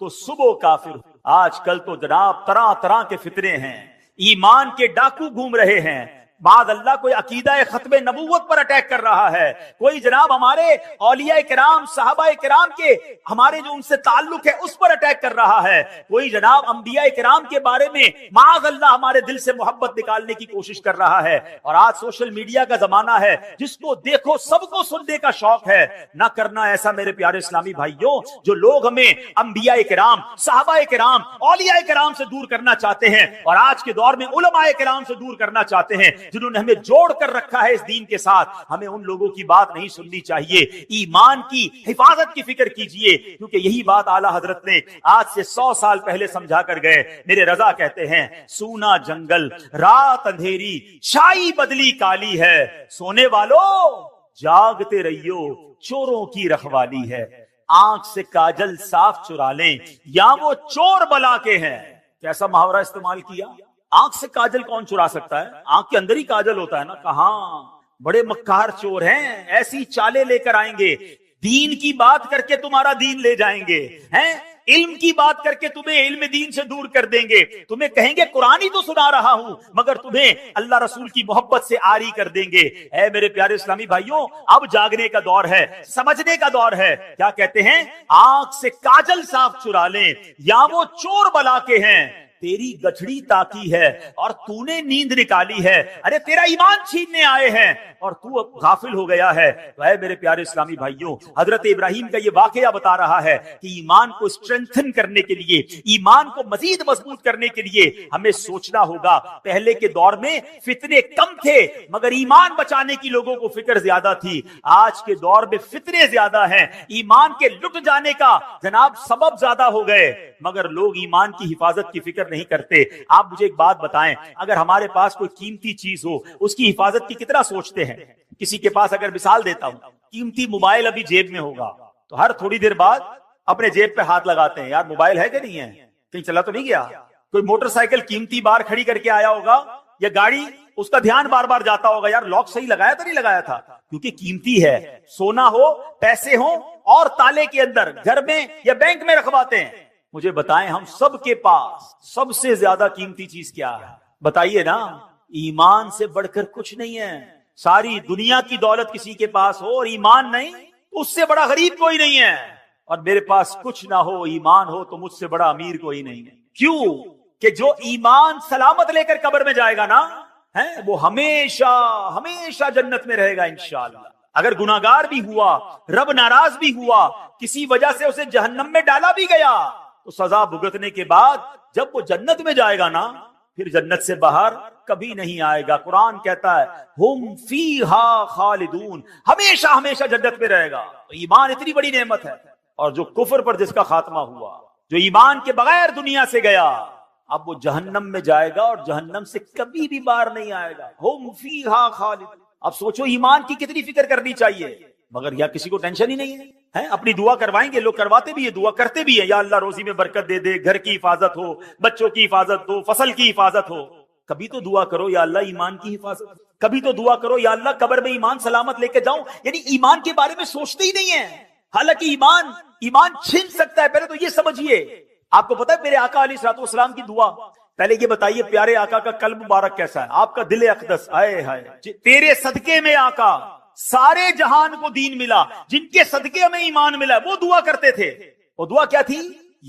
تو صبح کافر ہوگا. آج کل تو جناب طرح طرح کے فتنے ہیں، ایمان کے ڈاکو گھوم رہے ہیں. معاذ اللہ کوئی عقیدہ ختم نبوت پر اٹیک کر رہا ہے، کوئی جناب ہمارے اولیاء کرام صحابہ کرام کے ہمارے جو ان سے تعلق ہے اس پر اٹیک کر رہا ہے، کوئی جناب انبیاء کرام کے بارے میں معاذ اللہ ہمارے دل سے محبت نکالنے کی کوشش کر رہا ہے۔ اور آج سوشل میڈیا کا زمانہ ہے، جس کو دیکھو سب کو سننے کا شوق ہے۔ نہ کرنا ایسا میرے پیارے اسلامی بھائیوں، جو لوگ ہمیں انبیاء کرام صحابہ کرام اولیاء کرام سے دور کرنا چاہتے ہیں، اور آج کے دور میں علماء کرام سے دور کرنا چاہتے ہیں، جنہوں نے ہمیں جوڑ کر رکھا ہے اس دین کے ساتھ، ہمیں ان لوگوں کی بات نہیں سننی چاہیے۔ ایمان کی حفاظت کی فکر کیجئے، کیونکہ یہی بات اعلیٰ حضرت نے آج سے 100 سال پہلے سمجھا کر گئے۔ میرے رضا کہتے ہیں سونا جنگل رات اندھیری چھائی بدلی کالی ہے، سونے والوں جاگتے رہیو چوروں کی رکھوالی ہے، آنکھ سے کاجل صاف چرا لیں یا وہ چور بلا کے ہیں۔ کیسا محاورہ استعمال کیا؟ آنکھ سے کاجل کون چرا سکتا ہے؟ آنکھ کے اندر ہی کاجل ہوتا ہے نا۔ کہاں بڑے مکار چور ہیں، ایسی چالیں لے کر آئیں گے، دین کی بات کر کے تمہارا دین لے جائیں گے، ہیں علم کی بات کر کے تمہیں علم دین سے دور کر دیں گے، تمہیں کہیں گے قرآن ہی تو سنا رہا ہوں، مگر تمہیں اللہ رسول کی محبت سے آری کر دیں گے۔ اے میرے پیارے اسلامی بھائیوں، اب جاگنے کا دور ہے، سمجھنے کا دور ہے۔ کیا کہتے ہیں؟ آنکھ سے کاجل صاف چرا لیں یا وہ چور بلا کے ہیں، تیری گٹھڑی تاکی ہے اور تو نے نیند نکالی ہے۔ ارے تیرا ایمان چھیننے آئے ہیں اور تو اب غافل ہو گیا ہے۔ تو اے میرے پیارے اسلامی بھائیوں، حضرت ابراہیم کا یہ واقعہ بتا رہا ہے کہ ایمان کو اسٹرینتھن کرنے کے لیے، ایمان کو مزید مضبوط کرنے کے لیے ہمیں سوچنا ہوگا۔ پہلے کے دور میں فتنے کم تھے مگر ایمان بچانے کی لوگوں کو فکر زیادہ تھی۔ آج کے دور میں فتنے زیادہ ہیں، ایمان کے لٹ جانے کا جناب سبب زیادہ ہو گئے، مگر لوگ ایمان کی حفاظت کی فکر نہیں کرتے۔ آپ مجھے ایک بات بتائیں، اگر ہمارے پاس کوئی قیمتی چیز ہو، اس کی حفاظت کی کتنا سوچتے ہیں؟ کسی کے پاس اگر مثال دیتا ہوں، قیمتی موبائل ابھی جیب میں ہوگا تو ہر تھوڑی دیر بعد اپنے جیب پہ ہاتھ لگاتے ہیں، یار موبائل ہے کہ نہیں ہے، کہیں چلا تو نہیں گیا۔ کوئی موٹر سائیکل قیمتی بار کھڑی کر کے آیا ہوگا یا گاڑی، اس کا دھیان بار بار جاتا ہوگا، یار لاک صحیح لگایا تو نہیں لگایا تھا، کیونکہ قیمتی ہے۔ سونا ہو، پیسے ہوں اور تالے کے اندر گھر میں یا بینک میں رکھواتے ہیں۔ مجھے بتائیں ہم سب کے پاس سب سے زیادہ قیمتی چیز کیا ہے؟ بتائیے نا۔ ایمان سے بڑھ کر کچھ نہیں ہے۔ ساری دنیا کی دولت کسی کے پاس ہو اور ایمان نہیں، اس سے بڑا غریب کوئی نہیں ہے۔ اور میرے پاس کچھ نہ ہو، ایمان ہو، تو مجھ سے بڑا امیر کوئی نہیں ہے۔ کیوں؟ کہ جو ایمان سلامت لے کر قبر میں جائے گا نا، وہ ہمیشہ ہمیشہ جنت میں رہے گا انشاءاللہ۔ اگر گناہگار بھی ہوا، رب ناراض بھی ہوا، کسی وجہ سے اسے جہنم میں ڈالا بھی گیا، تو سزا بھگتنے کے بعد جب وہ جنت میں جائے گا نا، پھر جنت سے باہر کبھی نہیں آئے گا۔ قرآن کہتا ہے ہم فیہا خالدون، ہمیشہ ہمیشہ جنت میں رہے گا۔ تو ایمان اتنی بڑی نعمت ہے، اور جو کفر پر جس کا خاتمہ ہوا، جو ایمان کے بغیر دنیا سے گیا، اب وہ جہنم میں جائے گا اور جہنم سے کبھی بھی باہر نہیں آئے گا۔ ہم فیہا خالدون۔ اب سوچو ایمان کی کتنی فکر کرنی چاہیے، مگر یا کسی کو ٹینشن ہی نہیں ہے۔ اپنی دعا کروائیں گے، لوگ کرواتے بھی ہیں، دعا کرتے بھی ہیں، یا اللہ روزی میں برکت دے دے، گھر کی حفاظت ہو، بچوں کی حفاظت ہو، فصل کی حفاظت ہو۔ کبھی تو دعا کرو یا اللہ ایمان کی حفاظت، کبھی تو دعا کرو یا اللہ قبر میں ایمان سلامت لے کے جاؤں۔ یعنی ایمان کے بارے میں سوچتے ہی نہیں ہیں، حالانکہ ایمان چھن سکتا ہے۔ پہلے تو یہ سمجھیے، آپ کو پتا ہے میرے آقا علیہ الصلوۃ والسلام کی دعا؟ پہلے یہ بتائیے پیارے آقا کا قلب مبارک کیسا ہے، آپ کا دل اقدس، آئے ہائے تیرے صدقے میں آقا سارے جہان کو دین ملا، جن کے صدقے میں ایمان ملا، وہ دعا کرتے تھے۔ وہ دعا کیا تھی؟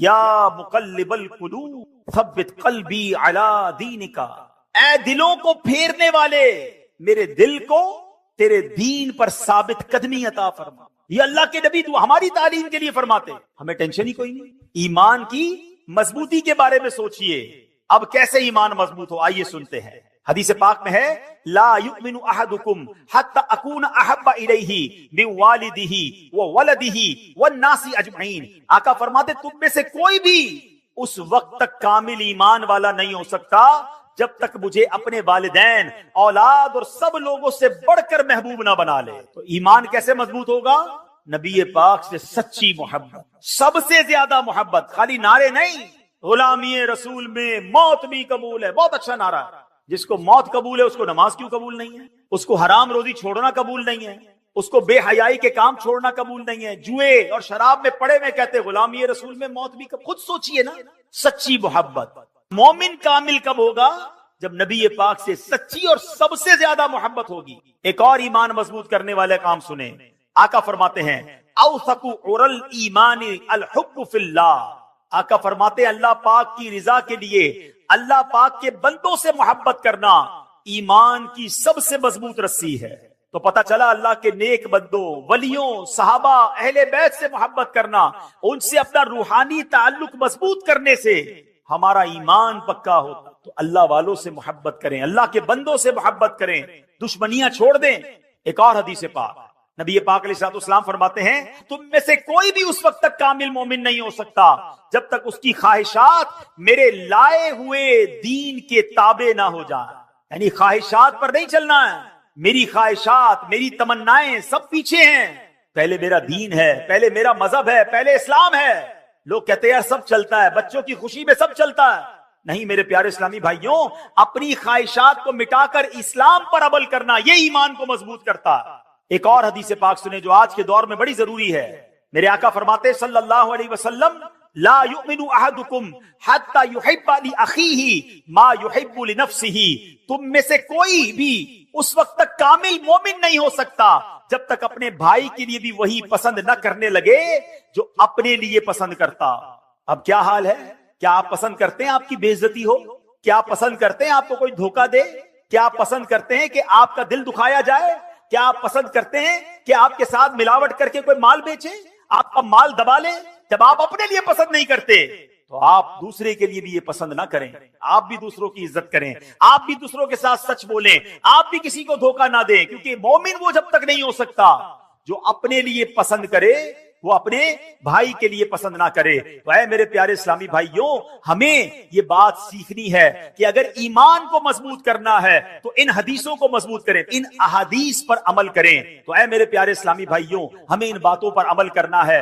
یا مقلب القلوب ثبت قلبی علی دینک، اے دلوں کو پھیرنے والے، میرے دل کو تیرے دین پر ثابت قدمی عطا فرما۔ یہ اللہ کے نبی دعا ہماری تعلیم کے لیے فرماتے، ہمیں ٹینشن ہی کوئی نہیں۔ ایمان کی مضبوطی کے بارے میں سوچئے، اب کیسے ایمان مضبوط ہو، آئیے سنتے ہیں۔ حدیث پاک میں ہے لا یؤمن احدکم حتی اکون احب الیہ من والدہ وولدہ والناس اجمعین۔ آقا فرماتے تم میں سے کوئی بھی اس وقت تک کامل ایمان والا نہیں ہو سکتا جب تک مجھے اپنے والدین، اولاد اور سب لوگوں سے بڑھ کر محبوب نہ بنا لے۔ تو ایمان کیسے مضبوط ہوگا؟ نبی پاک سے سچی محبت، سب سے زیادہ محبت، خالی نعرے نہیں۔ غلامی رسول میں موت بھی قبول ہے، بہت اچھا نعرہ ہے۔ جس کو موت قبول ہے اس کو نماز کیوں قبول نہیں ہے؟ اس کو حرام روزی چھوڑنا قبول نہیں ہے؟ اس کو بے حیائی کے کام چھوڑنا قبول نہیں ہے؟ جوئے اور شراب میں پڑے میں کہتے غلامی رسول میں موت بھی قبول۔ خود سوچئے نا، سچی محبت۔ مومن کامل کب ہوگا؟ جب نبی پاک سے سچی اور سب سے زیادہ محبت ہوگی۔ ایک اور ایمان مضبوط کرنے والے کام سنیں، آقا فرماتے ہیں اوثق عر الایمان الحب فی اللہ، آقا فرماتے ہیں اللہ پاک کی رضا کے لیے اللہ پاک کے بندوں سے محبت کرنا ایمان کی سب سے مضبوط رسی ہے۔ تو پتہ چلا اللہ کے نیک بندوں، ولیوں، صحابہ، اہل بیت سے محبت کرنا، ان سے اپنا روحانی تعلق مضبوط کرنے سے ہمارا ایمان پکا ہوتا۔ تو اللہ والوں سے محبت کریں، اللہ کے بندوں سے محبت کریں، دشمنیاں چھوڑ دیں۔ ایک اور حدیث پاک نبی پاک علیہ الصلوۃ والسلام فرماتے ہیں تم میں سے کوئی بھی اس وقت تک کامل مومن نہیں ہو سکتا جب تک اس کی خواہشات میرے لائے ہوئے دین کے تابع نہ ہو جائیں، یعنی خواہشات پر نہیں چلنا ہے، میری خواہشات، میری تمنائیں سب پیچھے ہیں، پہلے میرا دین ہے، پہلے میرا مذہب ہے، پہلے اسلام ہے۔ لوگ کہتے ہیں سب چلتا ہے، بچوں کی خوشی میں سب چلتا ہے، نہیں میرے پیارے اسلامی بھائیوں، اپنی خواہشات کو مٹا کر اسلام پر عمل کرنا یہ ایمان کو مضبوط کرتا ہے۔ ایک اور حدیث پاک سنیں جو آج کے دور میں بڑی ضروری ہے، میرے آقا فرماتے صلی اللہ علیہ وسلم لا یؤمن احدکم حتی یحب لاخیہ ما یحب لنفسہ، تم میں سے کوئی بھی اس وقت تک کامل مومن نہیں ہو سکتا جب تک اپنے بھائی کے لیے بھی وہی پسند نہ کرنے لگے جو اپنے لیے پسند کرتا۔ اب کیا حال ہے؟ کیا آپ پسند کرتے ہیں آپ کی بے عزتی ہو؟ کیا آپ پسند کرتے ہیں آپ کو کوئی دھوکہ دے؟ کیا آپ پسند کرتے ہیں کہ آپ کا دل دکھایا جائے؟ کیا آپ پسند کرتے ہیں کہ آپ کے ساتھ ملاوٹ کر کے کوئی مال بیچے، آپ کا مال دبا لے؟ جب آپ اپنے لیے پسند نہیں کرتے تو آپ دوسرے کے لیے بھی یہ پسند نہ کریں، آپ بھی دوسروں کی عزت کریں، آپ بھی دوسروں کے ساتھ سچ بولیں، آپ بھی کسی کو دھوکہ نہ دیں، کیونکہ مومن وہ جب تک نہیں ہو سکتا جو اپنے لیے پسند کرے وہ اپنے بھائی کے لیے پسند نہ کرے۔ تو اے میرے پیارے اسلامی بھائیوں، ہمیں یہ بات سیکھنی ہے کہ اگر ایمان کو مضبوط کرنا ہے تو ان حدیثوں کو مضبوط کریں، ان احادیث پر عمل کریں۔ تو اے میرے پیارے اسلامی بھائیوں، ہمیں ان باتوں پر عمل کرنا ہے۔